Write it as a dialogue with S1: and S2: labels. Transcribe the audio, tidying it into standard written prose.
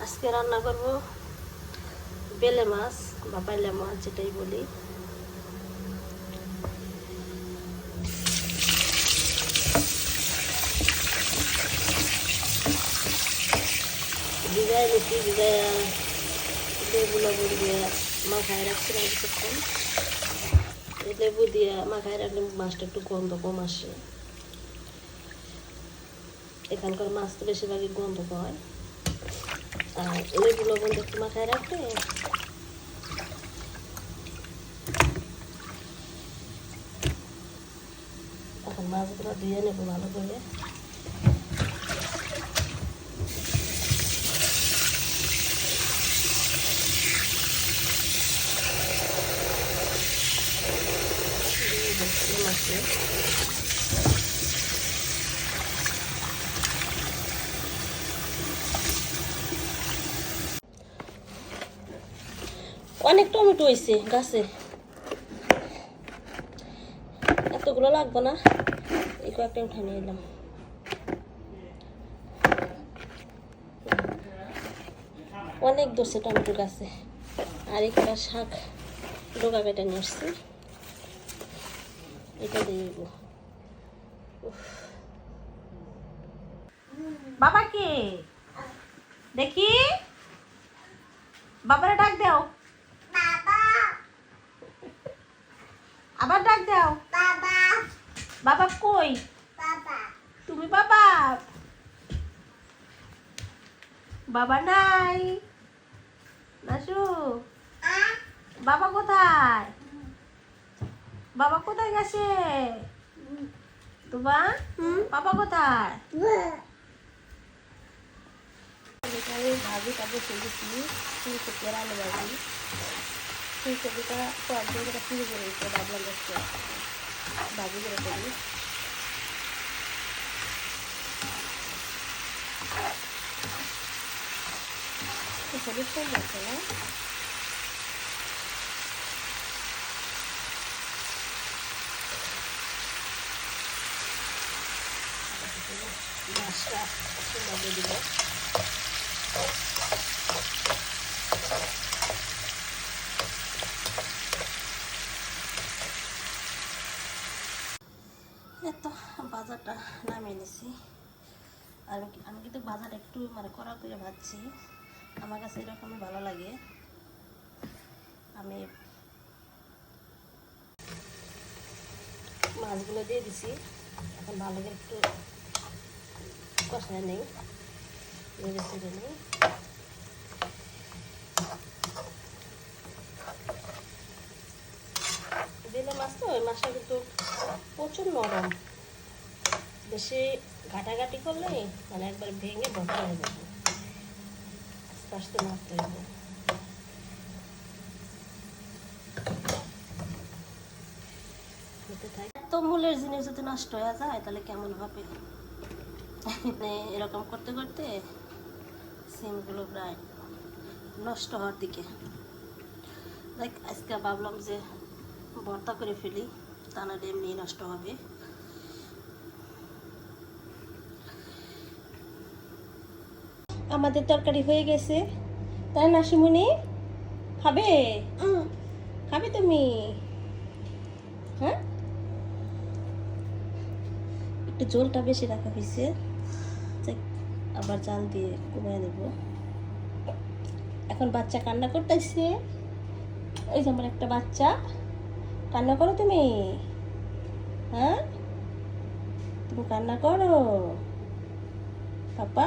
S1: আজকে রান্না করব বেলে মাছ বা বাইলা মাছ যেটাই বলি। ভিজাই নিচ্ছি, ভিজাইয়া লেবু লবণ দিয়ে মাখায় রাখছিলাম কিছুক্ষণ। লেবু দিয়ে মাখায় রাখলে মাছটা একটু গন্ধ কম আসে। এখানকার মাছ তো বেশিরভাগই গন্ধ পায়, আর লেবু লবণ একটু মাখায় রাখলে এখন মাছগুলো ধুয়ে নেব ভালো করে। মাছে অনেক টমেটো হয়েছে গাছে, এতগুলো লাগবে না, এই কয়েকটা উঠে নিয়ে এলাম। অনেক ধরছে টমেটো গাছে। আর এই কটা শাক ডোকা কেটে নিয়ে আসছি, এটা দিয়ে দেবো। বাবা কে দেখি, বাবারে ডাক দাও, আবার ডাক দাও। বাবা কই? তুমি বাবা? বাবা নাই নাসু, বাবা কোথায়? বাবা কোথায় গেছে তোমার? বাবা কোথায়? ভাজি টাজি খেয়েছি, ফুলকপি আর আলু ভাজি। ফুলকপিটা কয়েকদিন করে ফ্রিজে করে দিতে ভাবলাম দেখতে ভাজি করে করি। সবই কম আছে না, মাছটা সুন্দর দিব। এত বাজারটা নামিয়ে নিছি। আর আমি কিন্তু বাজার একটু কড়া করে ভাজছি, আমার কাছে এরকমই ভালো লাগে। আমি মাছগুলো দিয়ে দিছি, এখন ভালো করে একটু কষায় নেই, নেড়ে চেড়ে নেই। বেলে মাছ তো, ওই মাছটা কিন্তু প্রচুর নরম, বেশি ঘাটাঘাটি করলে একবার ভেঙে ভর্তা হয়ে যাবে, আস্তে আস্তে মারতে হবে। এত মূলের জিনিস যদি নষ্ট হয়ে যায় তাহলে কেমন হবে? এরকম করতে করতে সিমগুলো প্রায় নষ্ট হওয়ার দিকে। দেখ আজকে ভাবলাম যে ভর্তা করে ফেলি, তা নাহলে এমনি নষ্ট হবে। আমাদের তরকারি হয়ে গেছে, তাই না শিমুনি? খাবে? খাবে তুমি? হ্যাঁ, একটু ঝোলটা বেশি রাখা হয়েছে, আবার জাল দিয়ে কমিয়ে নেব। এখন বাচ্চা কান্না করতেছে, ওই যে আমার একটা বাচ্চা কান্না করো তুমি? হ্যাঁ, তুমি কান্না করো পাপা?